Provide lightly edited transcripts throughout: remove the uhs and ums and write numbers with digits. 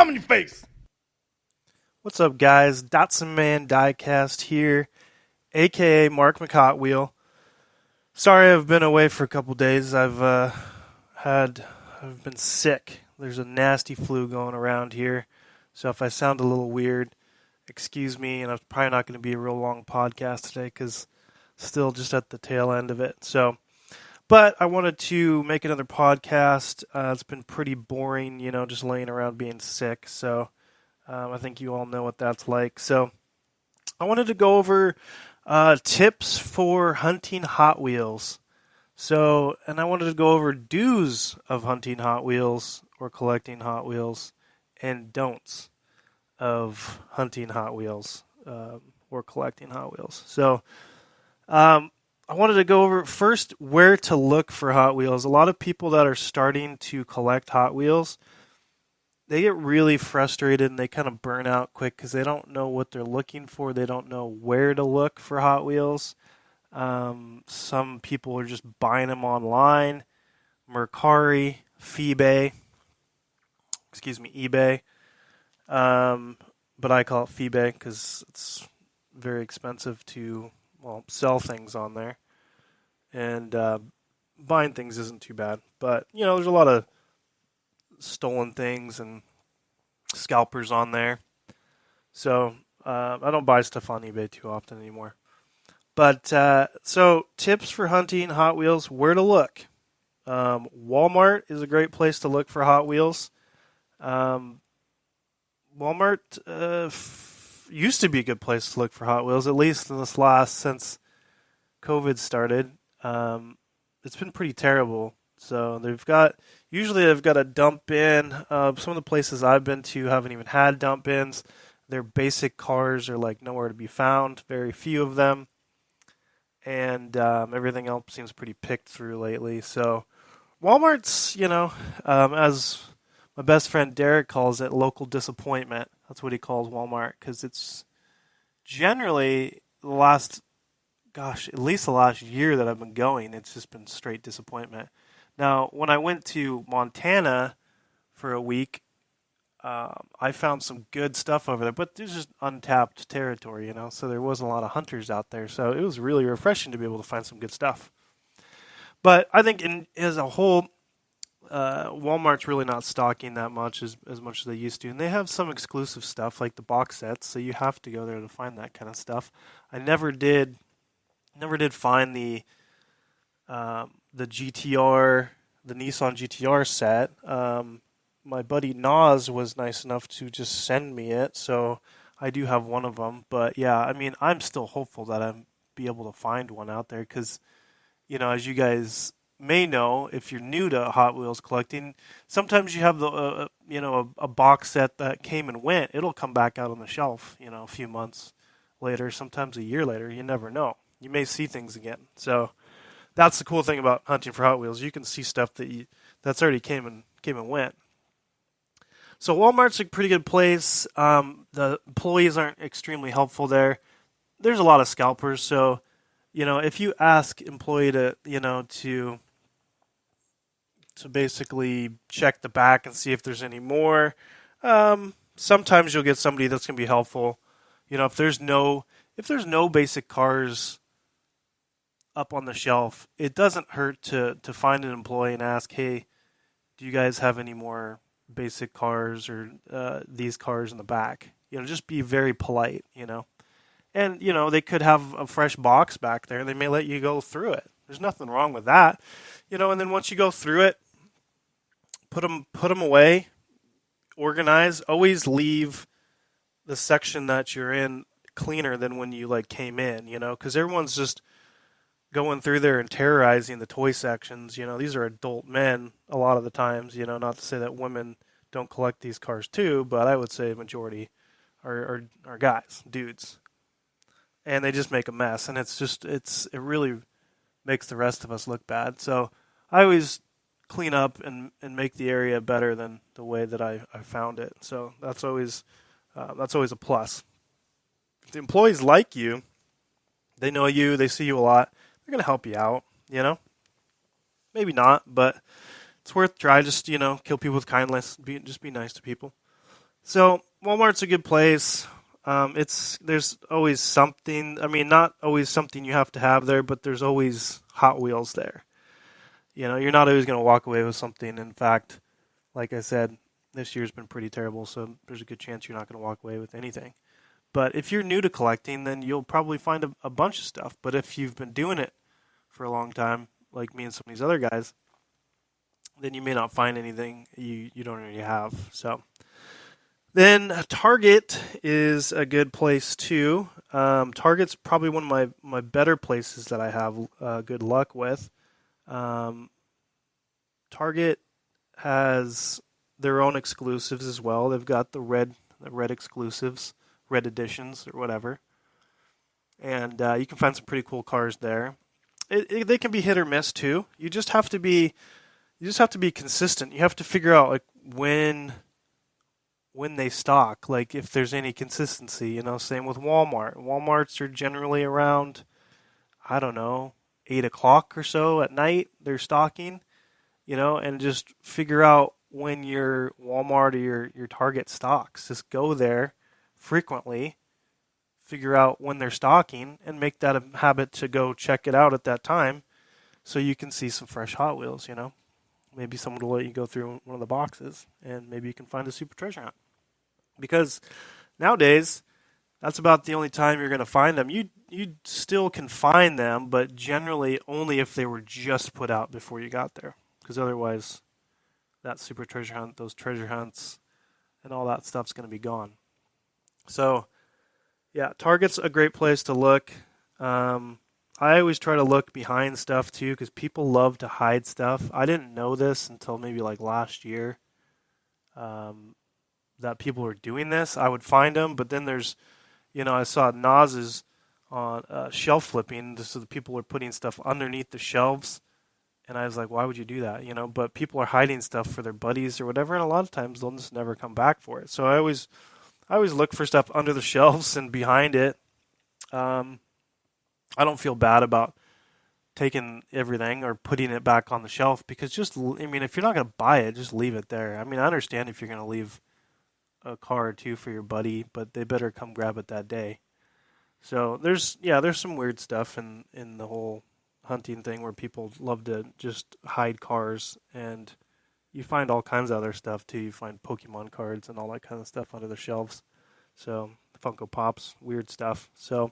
Palm in your face. What's up, guys? Datsun Man Diecast here, aka Mark McHotwheel. Sorry, I've been away for a couple days. I've been sick. There's a nasty flu going around here, so if I sound a little weird, excuse me. And it's probably not going to be a real long podcast today because still just at the tail end of it. But I wanted to make another podcast. It's been pretty boring, just laying around being sick. So I think you all know what that's like. So I wanted to go over tips for hunting Hot Wheels. And I wanted to go over do's of hunting Hot Wheels or collecting Hot Wheels and don'ts of hunting Hot Wheels or collecting Hot Wheels. I wanted to go over first where to look for Hot Wheels. A lot of people that are starting to collect Hot Wheels, they get really frustrated and they kind of burn out quick because they don't know what they're looking for. They don't know where to look for Hot Wheels. Some people are just buying them online, Mercari, eBay. But I call it eBay because it's very expensive to sell things on there. And buying things isn't too bad. But, there's a lot of stolen things and scalpers on there. So I don't buy stuff on eBay too often anymore. But so tips for hunting Hot Wheels, where to look. Walmart is a great place to look for Hot Wheels. Walmart used to be a good place to look for Hot Wheels, at least in this since COVID started. It's been pretty terrible. So they've got a dump bin. Some of the places I've been to haven't even had dump bins. Their basic cars are like nowhere to be found. Very few of them. And everything else seems pretty picked through lately. So Walmart's, as my best friend Derek calls it, local disappointment. That's what he calls Walmart because it's generally at least the last year that I've been going, it's just been straight disappointment. Now, when I went to Montana for a week, I found some good stuff over there, but there's just untapped territory, so there wasn't a lot of hunters out there. So it was really refreshing to be able to find some good stuff. But I think as a whole, Walmart's really not stocking that much as much as they used to. And they have some exclusive stuff like the box sets, so you have to go there to find that kind of stuff. I never did find the GTR, the Nissan GTR set. My buddy Nas was nice enough to just send me it, so I do have one of them. But yeah, I'm still hopeful that I'll be able to find one out there because, as you guys may know, if you're new to Hot Wheels collecting, sometimes you have a box set that came and went. It'll come back out on the shelf, a few months later, sometimes a year later. You never know. You may see things again. So that's the cool thing about hunting for Hot Wheels. You can see stuff that's already came and went. So Walmart's a pretty good place. The employees aren't extremely helpful there. There's a lot of scalpers. So, if you ask employee to basically check the back and see if there's any more, sometimes you'll get somebody that's going to be helpful. If there's no basic cars up on the shelf, it doesn't hurt to find an employee and ask, hey, do you guys have any more basic cars or these cars in the back? Just be very polite, And, they could have a fresh box back there. They may let you go through it. There's nothing wrong with that. And then once you go through it, put them away, organize, always leave the section that you're in cleaner than when you came in, because everyone's just going through there and terrorizing the toy sections. These are adult men a lot of the times, not to say that women don't collect these cars too, but I would say a majority are guys, dudes. And they just make a mess, and it really makes the rest of us look bad. So I always clean up and make the area better than the way that I found it. So that's always a plus. If the employees like you, they know you, they see you a lot, they're going to help you out, Maybe not, but it's worth trying. Just, kill people with kindness. Just be nice to people. So Walmart's a good place. There's always something. I mean, not always something you have to have there, but there's always Hot Wheels there. You're not always going to walk away with something. In fact, like I said, this year's been pretty terrible, so there's a good chance you're not going to walk away with anything. But if you're new to collecting, then you'll probably find a bunch of stuff. But if you've been doing it for a long time, like me and some of these other guys, then you may not find anything you don't already have. So then Target is a good place too. Target's probably one of my better places that I have good luck with. Target has their own exclusives as well. They've got the red exclusives, red editions or whatever, and you can find some pretty cool cars there. They can be hit or miss too. You just have to be consistent. You have to figure out like when they stock, like if there's any consistency. Same with Walmart. Walmarts are generally around, I don't know, 8 o'clock or so at night. They're stocking, and just figure out when your Walmart or your Target stocks. Just go there frequently, figure out when they're stocking, and make that a habit to go check it out at that time so you can see some fresh Hot Wheels. Maybe someone will let you go through one of the boxes, and maybe you can find a super treasure hunt. Because nowadays, that's about the only time you're going to find them. You still can find them, but generally only if they were just put out before you got there. Because otherwise, that super treasure hunt, those treasure hunts, and all that stuff's going to be gone. So, yeah, Target's a great place to look. I always try to look behind stuff too, because people love to hide stuff. I didn't know this until maybe like last year, that people were doing this. I would find them, but then there's, I saw Naz's on shelf flipping, so the people are putting stuff underneath the shelves, and I was like, why would you do that? But people are hiding stuff for their buddies or whatever, and a lot of times they'll just never come back for it. So I always look for stuff under the shelves and behind it. I don't feel bad about taking everything or putting it back on the shelf, because if you're not going to buy it, just leave it there. I understand if you're going to leave a car or two for your buddy, but they better come grab it that day. So there's some weird stuff in the whole hunting thing where people love to just hide cars, and you find all kinds of other stuff too. You find Pokemon cards and all that kind of stuff under the shelves. So Funko Pops, weird stuff. So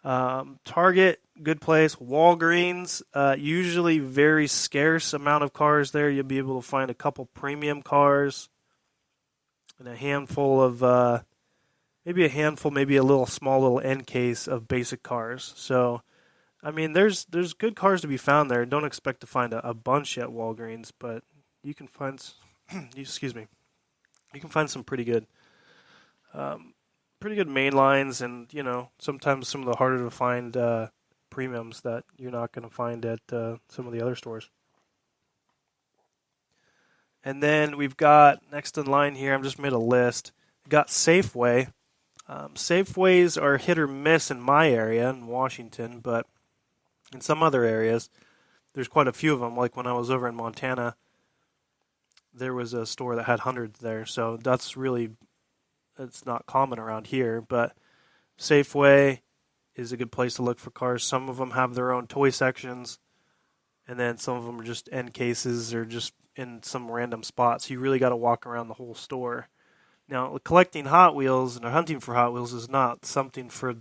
Target, good place. Walgreens, usually very scarce amount of cars there. You'll be able to find a couple premium cars and a handful of, maybe a small little end case of basic cars. So, there's good cars to be found there. Don't expect to find a bunch at Walgreens, but you can find, excuse me, you can find some pretty good main lines, and sometimes some of the harder to find premiums that you're not going to find at some of the other stores. And then we've got next in line here, I've just made a list. We've got Safeway. Safeways are hit or miss in my area in Washington, but in some other areas there's quite a few of them. Like when I was over in Montana, there was a store that had hundreds there, so it's not common around here. But Safeway is a good place to look for cars. Some of them have their own toy sections, and then some of them are just end cases or just in some random spots. You really got to walk around the whole store. Now, collecting Hot Wheels and hunting for Hot Wheels is not something for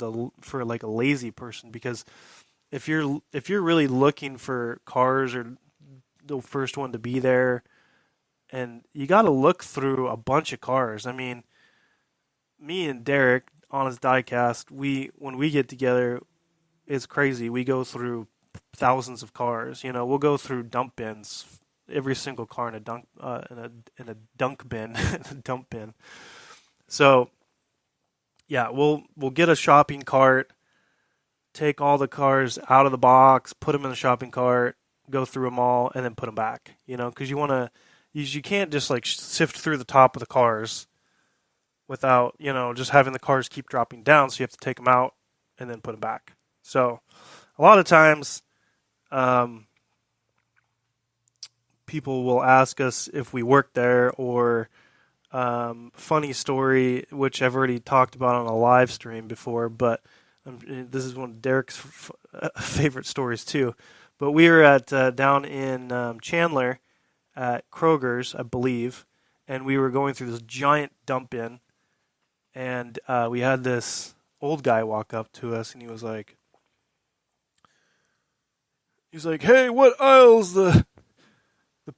like a lazy person, because if you're really looking for cars or the first one to be there, and you got to look through a bunch of cars. Me and Derek, Honest Diecast, when we get together, it's crazy. We go through thousands of cars. We'll go through dump bins, every single car in a dump bin, dump bin. So, yeah, we'll get a shopping cart, take all the cars out of the box, put them in the shopping cart, go through them all, and then put them back. Because you can't just like sift through the top of the cars without, just having the cars keep dropping down. So you have to take them out and then put them back. So a lot of times, people will ask us if we work there, or Funny story, which I've already talked about on a live stream before, but this is one of Derek's favorite stories too. But we were at down in Chandler at Kroger's, I believe, and we were going through this giant dump bin, and we had this old guy walk up to us, and he's like, "Hey, what aisle's the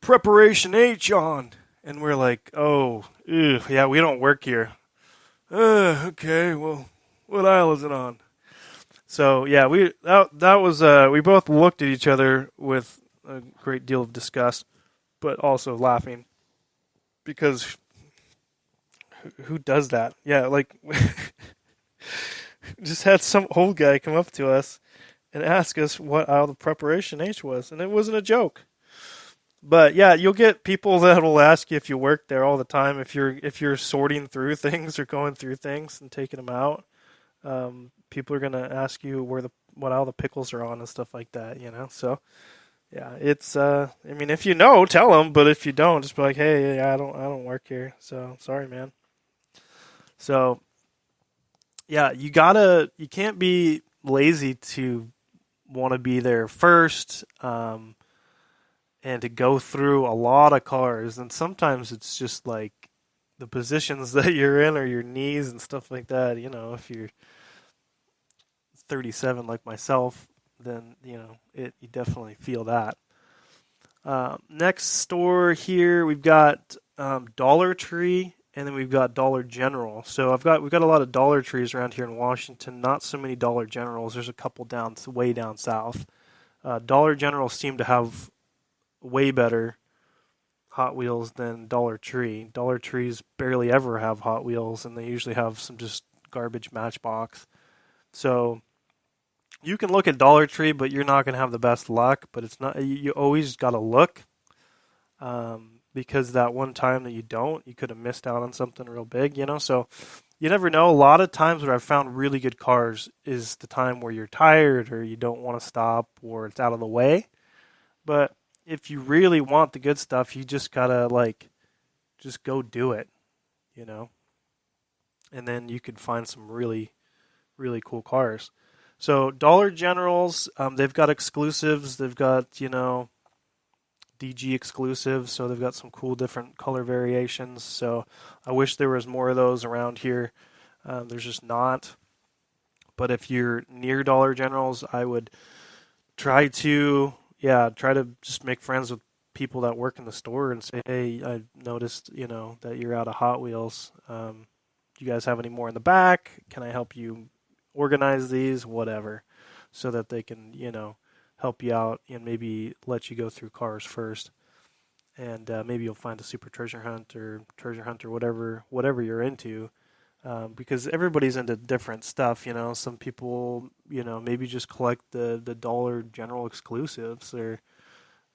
preparation H on?" And we're like, "Oh, ew, yeah, we don't work here." Okay, well, what aisle is it on? So yeah, that was we both looked at each other with a great deal of disgust, but also laughing because who does that? Yeah, like just had some old guy come up to us and ask us what aisle the preparation H was, and it wasn't a joke. But yeah, you'll get people that will ask you if you work there all the time. If you're sorting through things or going through things and taking them out, people are gonna ask you what aisle the pickles are on and stuff like that. So yeah, it's I mean, if you know, tell them. But if you don't, just be like, hey, yeah, I don't work here. So sorry, man. So yeah, you can't be lazy to want to be there first. And to go through a lot of cars. And sometimes it's just like the positions that you're in or your knees and stuff like that. If you're 37 like myself, then you definitely feel that. Next store here, we've got Dollar Tree, and then we've got Dollar General. So we've got a lot of Dollar Trees around here in Washington. Not so many Dollar Generals. There's a couple way down south. Dollar General seem to have way better Hot Wheels than Dollar Tree. Dollar Trees barely ever have Hot Wheels, and they usually have some just garbage Matchbox. So you can look at Dollar Tree, but you're not going to have the best luck. But it's not. You always got to look, because that one time that you don't, you could have missed out on something real big. So you never know. A lot of times where I've found really good cars is the time where you're tired or you don't want to stop or it's out of the way. But if you really want the good stuff, you just gotta just go do it, and then you could find some really, really cool cars. So Dollar Generals, they've got exclusives. They've got DG exclusives, so they've got some cool different color variations. So I wish there was more of those around here. There's just not. But if you're near Dollar Generals, I would try to just make friends with people that work in the store and say, hey, I noticed, that you're out of Hot Wheels. Do you guys have any more in the back? Can I help you organize these? Whatever. So that they can, help you out and maybe let you go through cars first. And maybe you'll find a super treasure hunt or whatever you're into. Because everybody's into different stuff, Some people, maybe just collect the Dollar General exclusives or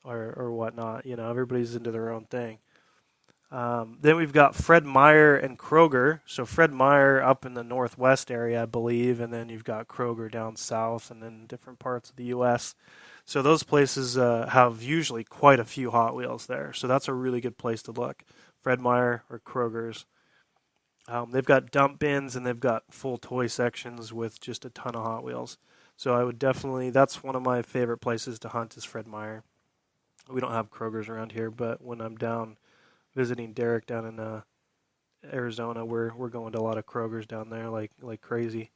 whatnot. Everybody's into their own thing. Then we've got Fred Meyer and Kroger. So Fred Meyer up in the northwest area, I believe, and then you've got Kroger down south and then different parts of the U.S. So those places have usually quite a few Hot Wheels there. So that's a really good place to look. Fred Meyer or Kroger's. They've got dump bins and they've got full toy sections with just a ton of Hot Wheels. So I would definitely, that's one of my favorite places to hunt is Fred Meyer. We don't have Kroger's around here, but when I'm down visiting Derek down in Arizona, we're going to a lot of Kroger's down there like crazy.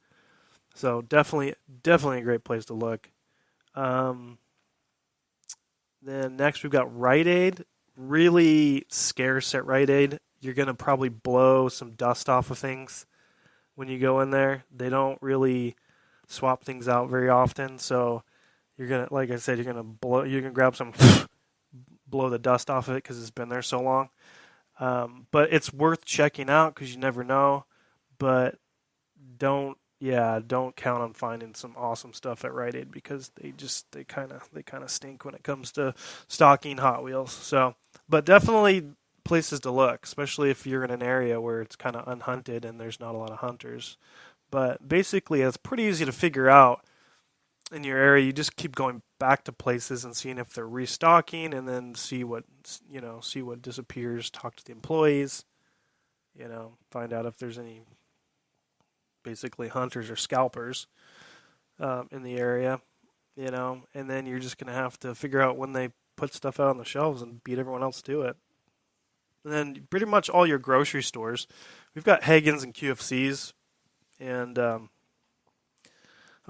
So definitely a great place to look. Then next we've got Rite Aid. Really scarce at Rite Aid. You're going to probably blow some dust off of things when you go in there. They don't really swap things out very often, so you're going to, like I said, you're going to grab some, blow the dust off of it because it's been there so long. But it's worth checking out because you never know. But don't count on finding some awesome stuff at Rite Aid because they kind of stink when it comes to stocking Hot Wheels. So, but definitely places to look, especially if you're in an area where it's kind of unhunted and there's not a lot of hunters. But basically, it's pretty easy to figure out in your area. You just keep going back to places and seeing if they're restocking, and then see what disappears. Talk to the employees, find out if there's any basically hunters or scalpers in the area, and then you're just going to have to figure out when they put stuff out on the shelves and beat everyone else to it. And then pretty much all your grocery stores, we've got Hagen's and QFC's and a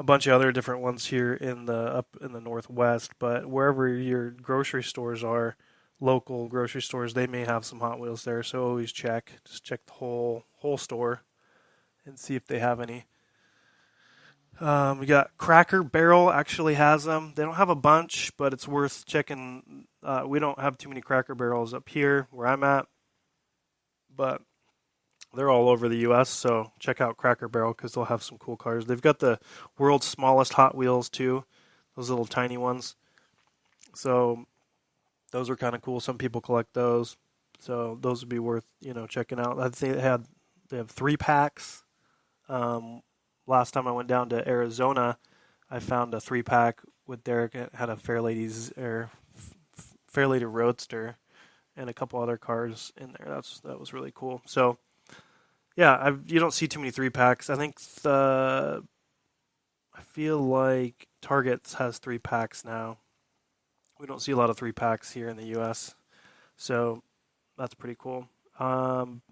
bunch of other different ones here up in the Northwest. But wherever your grocery stores are, local grocery stores, they may have some Hot Wheels there. So always just check the whole store and see if they have any. We got Cracker Barrel actually has them. They don't have a bunch, but it's worth checking. We don't have too many Cracker Barrels up here where I'm at, but they're all over the U.S., so check out Cracker Barrel because they'll have some cool cars. They've got the world's smallest Hot Wheels, too, those little tiny ones. So those are kind of cool. Some people collect those, so those would be worth checking out. I think they have 3-packs. Last time I went down to Arizona, I found a 3-pack with Derek. It had a Fairlady Roadster and a couple other cars in there. That was really cool. So, yeah, you don't see too many 3-packs. I think I feel like Target has 3-packs now. We don't see a lot of 3-packs here in the U.S., so that's pretty cool.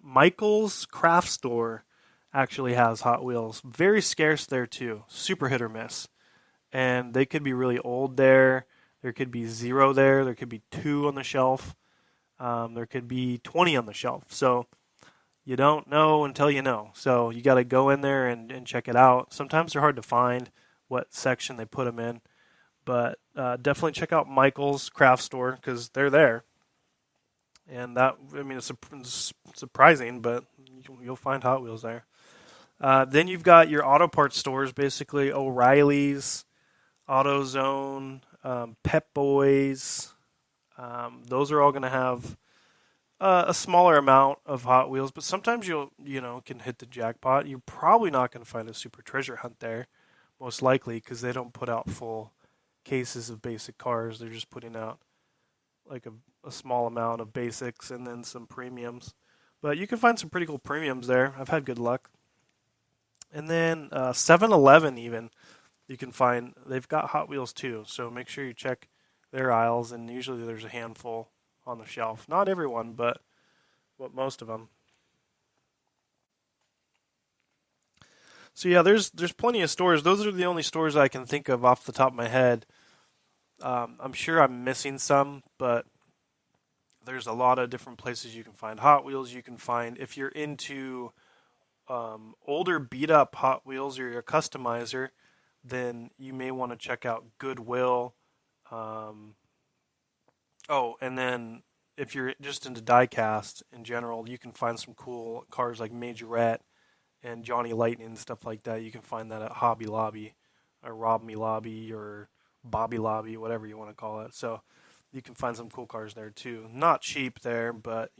Michael's Craft Store actually has Hot Wheels. Very scarce there too. Super hit or miss. And they could be really old there. There could be 0 there. There could be 2 on the shelf. There could be 20 on the shelf. So you don't know until you know. So you got to go in there and check it out. Sometimes they're hard to find what section they put them in. But definitely check out Michael's Craft Store because they're there. And it's surprising, but you'll find Hot Wheels there. Then you've got your auto parts stores, basically O'Reilly's, AutoZone, Pep Boys. Those are all going to have a smaller amount of Hot Wheels, but sometimes can hit the jackpot. You're probably not going to find a super treasure hunt there, most likely, because they don't put out full cases of basic cars. They're just putting out like a small amount of basics and then some premiums. But you can find some pretty cool premiums there. I've had good luck. And then 7-Eleven even, you can find, they've got Hot Wheels too. So make sure you check their aisles, and usually there's a handful on the shelf. Not everyone, but most of them. So yeah, there's plenty of stores. Those are the only stores I can think of off the top of my head. I'm sure I'm missing some, but there's a lot of different places you can find Hot Wheels. You can find, if you're into older beat-up Hot Wheels or you're a customizer, then you may want to check out Goodwill. And then if you're just into die-cast in general, you can find some cool cars like Majorette and Johnny Lightning and stuff like that. You can find that at Hobby Lobby or Rob Me Lobby or Bobby Lobby, whatever you want to call it. So you can find some cool cars there too. Not cheap there, but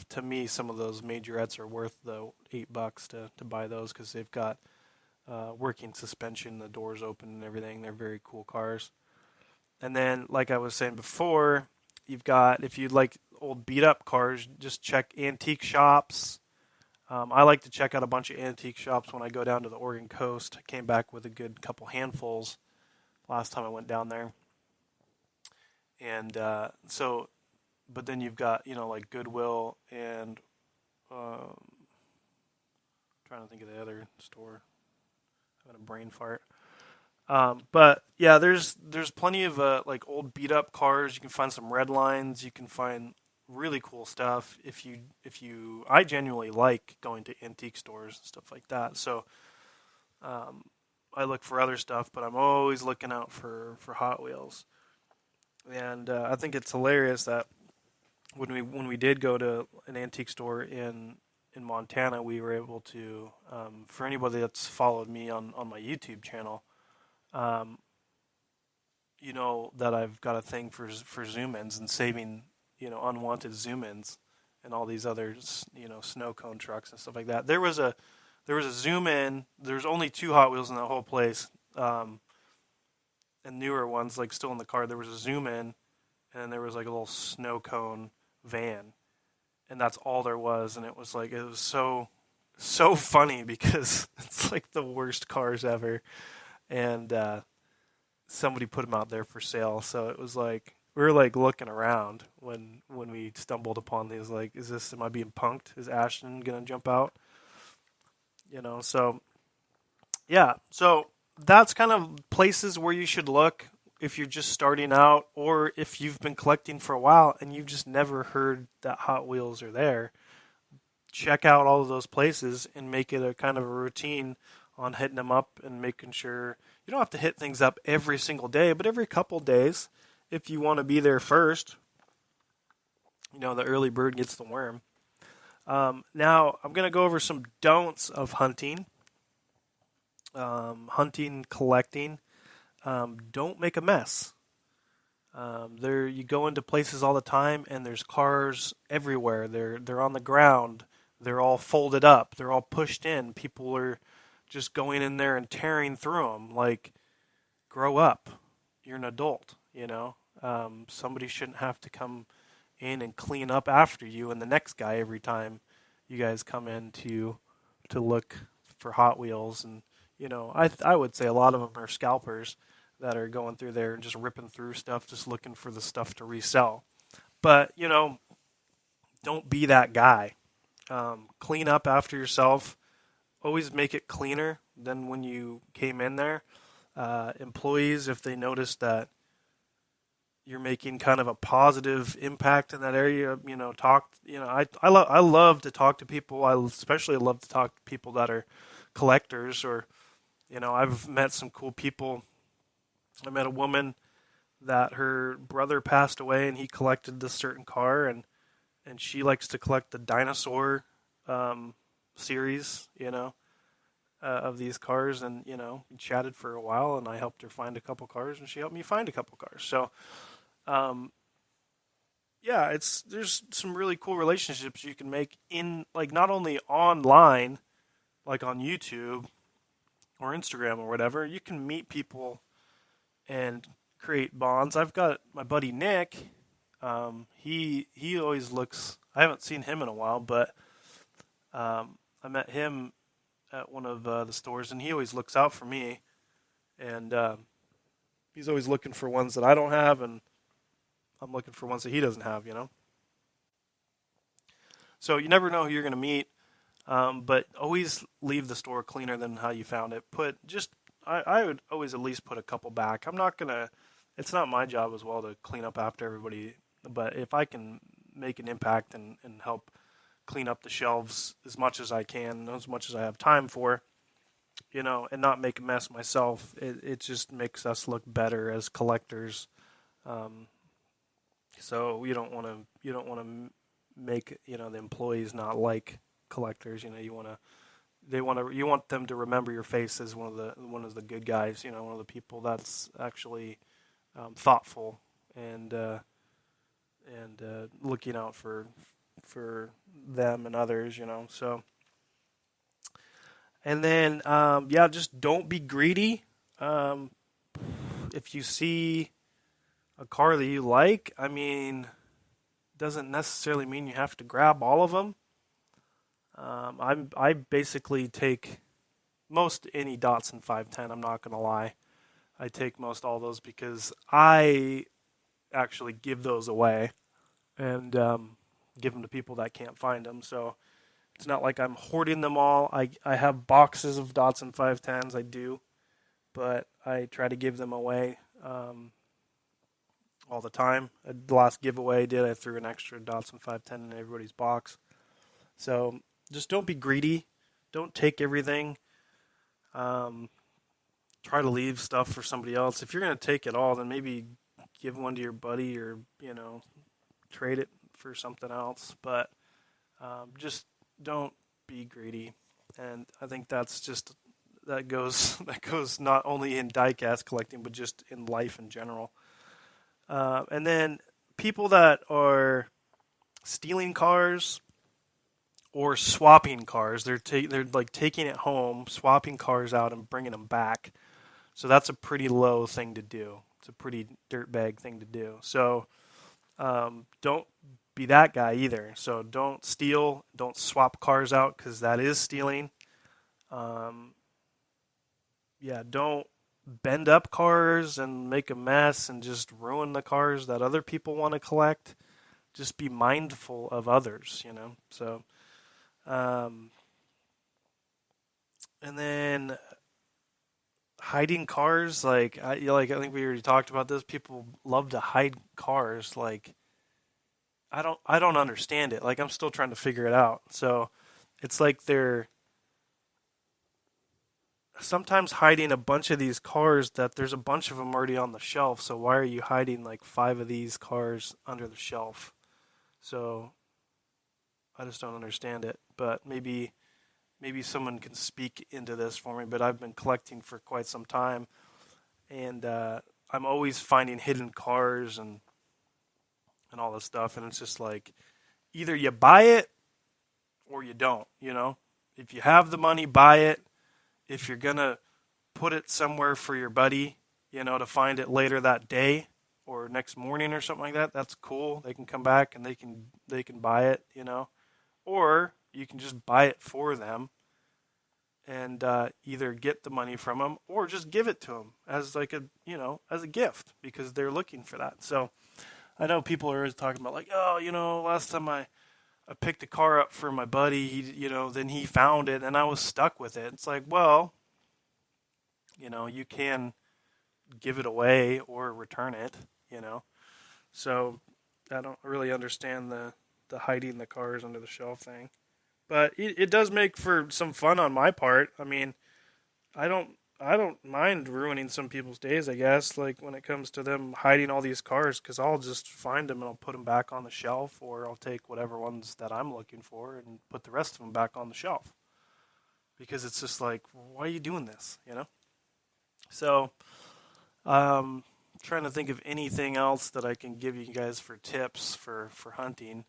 to me, some of those Majorettes are worth the $8 to buy those because they've got working suspension, the doors open and everything. They're very cool cars. And then, like I was saying before, you've got, if you like old beat-up cars, just check antique shops. I like to check out a bunch of antique shops when I go down to the Oregon coast. I came back with a good couple handfuls last time I went down there. And but then you've got, like Goodwill and trying to think of the other store. I'm having a brain fart. But yeah, there's plenty of like old beat up cars. You can find some red lines. You can find really cool stuff. I genuinely like going to antique stores and stuff like that. So I look for other stuff, but I'm always looking out for Hot Wheels. And I think it's hilarious that when we did go to an antique store in Montana, we were able to, for anybody that's followed me on my YouTube channel, that I've got a thing for zoom-ins and saving, unwanted zoom-ins and all these other, snow cone trucks and stuff like that. There was a zoom-in. There's only 2 Hot Wheels in the whole place, and newer ones, like still in the car. There was a zoom-in, and there was like a little snow cone van. and that's all there was. And it was like, it was so funny because it's like the worst cars ever. And somebody put them out there for sale. So it was like, we were like looking around when we stumbled upon these. Like, am I being punked? Is Ashton gonna jump out? So yeah. So that's kind of places where you should look if you're just starting out, or if you've been collecting for a while and you've just never heard that Hot Wheels are there. Check out all of those places and make it a kind of a routine on hitting them up and making sure you don't have to hit things up every single day, but every couple days if you want to be there first. The early bird gets the worm. Now, I'm going to go over some don'ts of hunting. Hunting, collecting. Don't make a mess. You go into places all the time, and there's cars everywhere. They're on the ground. They're all folded up. They're all pushed in. People are just going in there and tearing through them. Like, grow up. You're an adult, Somebody shouldn't have to come in and clean up after you and the next guy every time you guys come in to look for Hot Wheels. And, I would say a lot of them are scalpers that are going through there and just ripping through stuff, just looking for the stuff to resell. But, don't be that guy. Clean up after yourself. Always make it cleaner than when you came in there. Employees, if they notice that you're making kind of a positive impact in that area, I love to talk to people. I especially love to talk to people that are collectors, or, I've met some cool people. I met a woman that her brother passed away and he collected this certain car, and she likes to collect the dinosaur series, of these cars. And, we chatted for a while, and I helped her find a couple cars, and she helped me find a couple cars. So, yeah, there's some really cool relationships you can make in, like, not only online, like on YouTube or Instagram or whatever. You can meet people and create bonds. I've got my buddy Nick. He always looks. I haven't seen him in a while, but I met him at one of the stores, and he always looks out for me. And he's always looking for ones that I don't have, and I'm looking for ones that he doesn't have. So you never know who you're going to meet, but always leave the store cleaner than how you found it. I would always at least put a couple back. It's not my job as well to clean up after everybody, but if I can make an impact and help clean up the shelves as much as I can, as much as I have time for, and not make a mess myself, it just makes us look better as collectors. So you don't want to make the employees not like collectors. You want them to remember your face as one of the good guys. One of the people that's actually thoughtful and looking out for them and others. So. And then just don't be greedy. If you see a car that you like, doesn't necessarily mean you have to grab all of them. I basically take most any Datsun 510. I'm not gonna lie, I take most all those because I actually give those away and give them to people that can't find them. So it's not like I'm hoarding them all. I have boxes of Datsun 510s. I do, but I try to give them away all the time. The last giveaway I threw an extra Datsun 510 in everybody's box. So just don't be greedy. Don't take everything. Try to leave stuff for somebody else. If you're going to take it all, then maybe give one to your buddy, or trade it for something else. But just don't be greedy. And I think that goes not only in diecast collecting, but just in life in general. And then people that are stealing cars or swapping cars, they're like taking it home, swapping cars out, and bringing them back. So that's a pretty low thing to do. It's a pretty dirtbag thing to do. So don't be that guy either. So don't steal, don't swap cars out because that is stealing. Um, yeah, don't bend up cars and make a mess and just ruin the cars that other people want to collect. Just be mindful of others, So, um, and then hiding cars, I think we already talked about this. People love to hide cars. Like, I don't understand it. Like, I'm still trying to figure it out. So, it's like they're sometimes hiding a bunch of these cars that there's a bunch of them already on the shelf. So why are you hiding like 5 of these cars under the shelf? So I just don't understand it. But maybe someone can speak into this for me. But I've been collecting for quite some time, and I'm always finding hidden cars and all this stuff. And it's just like either you buy it or you don't. If you have the money, buy it. If you're gonna put it somewhere for your buddy, to find it later that day or next morning or something like that, that's cool. They can come back and they can buy it, or you can just buy it for them and either get the money from them or just give it to them as like as a gift because they're looking for that. So I know people are always talking about like, oh, last time I picked a car up for my buddy, then he found it and I was stuck with it. It's like, well, you can give it away or return it, So I don't really understand the hiding the cars under the shelf thing. But it does make for some fun on my part. I mean, I don't mind ruining some people's days, I guess, like when it comes to them hiding all these cars, because I'll just find them and I'll put them back on the shelf, or I'll take whatever ones that I'm looking for and put the rest of them back on the shelf. Because it's just like, why are you doing this, So, trying to think of anything else that I can give you guys for tips for hunting.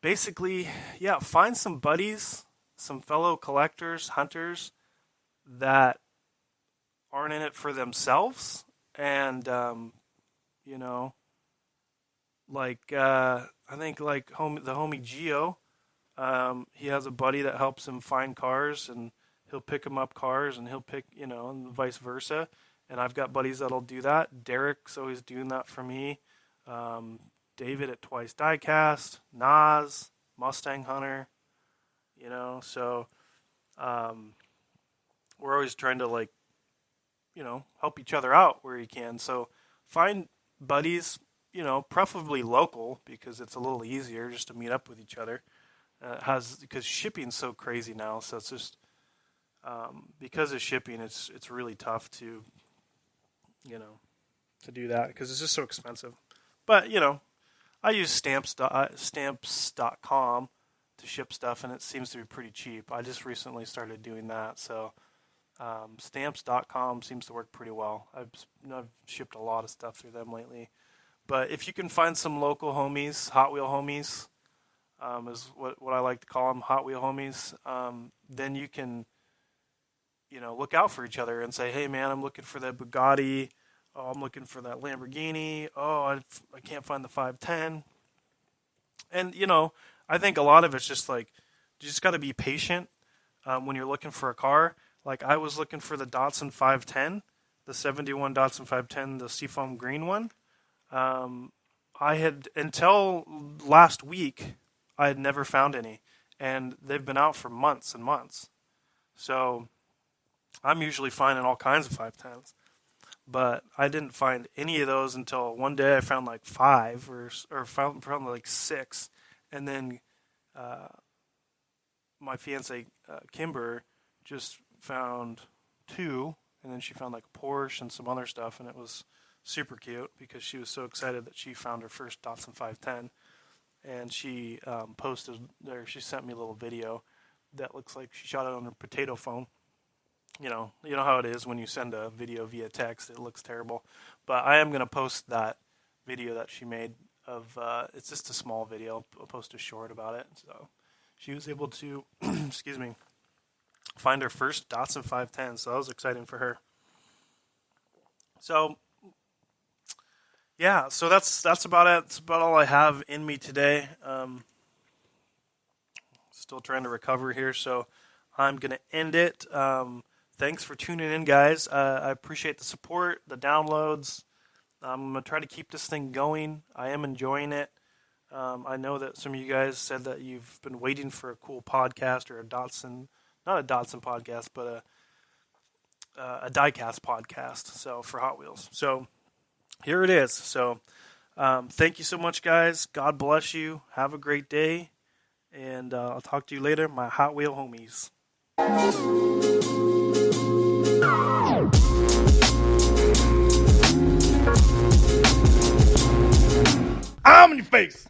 Basically, yeah, find some buddies, some fellow collectors, hunters, that aren't in it for themselves, and I think like the homie Geo, he has a buddy that helps him find cars, and he'll pick him up cars, and he'll pick and vice versa. And I've got buddies that'll do that. Derek's always doing that for me. David at Twice Diecast, Nas, Mustang Hunter, so. We're always trying to help each other out where you can. So find buddies, preferably local because it's a little easier just to meet up with each other. Because shipping's so crazy now, so it's just because of shipping, it's really tough to to do that because it's just so expensive. But I use stamps.com to ship stuff, and it seems to be pretty cheap. I just recently started doing that, so. Stamps.com seems to work pretty well. I've shipped a lot of stuff through them lately. But if you can find some local homies, Hotwheel homies, is what I like to call them, Hotwheel homies, then you can, look out for each other and say, hey, man, I'm looking for that Bugatti. Oh, I'm looking for that Lamborghini. Oh, I can't find the 510. And, I think a lot of it's just like, you just got to be patient when you're looking for a car. Like, I was looking for the Datsun 510, the 71 Datsun 510, the seafoam green one. I had, until last week, I had never found any. And they've been out for months and months. So, I'm usually finding all kinds of 510s. But I didn't find any of those until one day I found like 5 or found like 6. And then my fiance, Kimber, just found 2, and then she found like a Porsche and some other stuff, and it was super cute because she was so excited that she found her first Datsun 510, and she posted there. She sent me a little video that looks like she shot it on her potato phone. You know how it is when you send a video via text; it looks terrible. But I am gonna post that video that she made of. It's just a small video. I'll post a short about it. So she was able to, excuse me, find her first Datsun 510, so that was exciting for her. So, yeah, so that's about it. That's about all I have in me today. Still trying to recover here, so I'm gonna end it. Thanks for tuning in, guys. I appreciate the support, the downloads. I'm gonna try to keep this thing going. I am enjoying it. I know that some of you guys said that you've been waiting for a cool podcast or not a Dotson podcast, but a diecast podcast. So for Hot Wheels. So here it is. So thank you so much, guys. God bless you. Have a great day, and I'll talk to you later, my Hot Wheel homies. I'm in your face.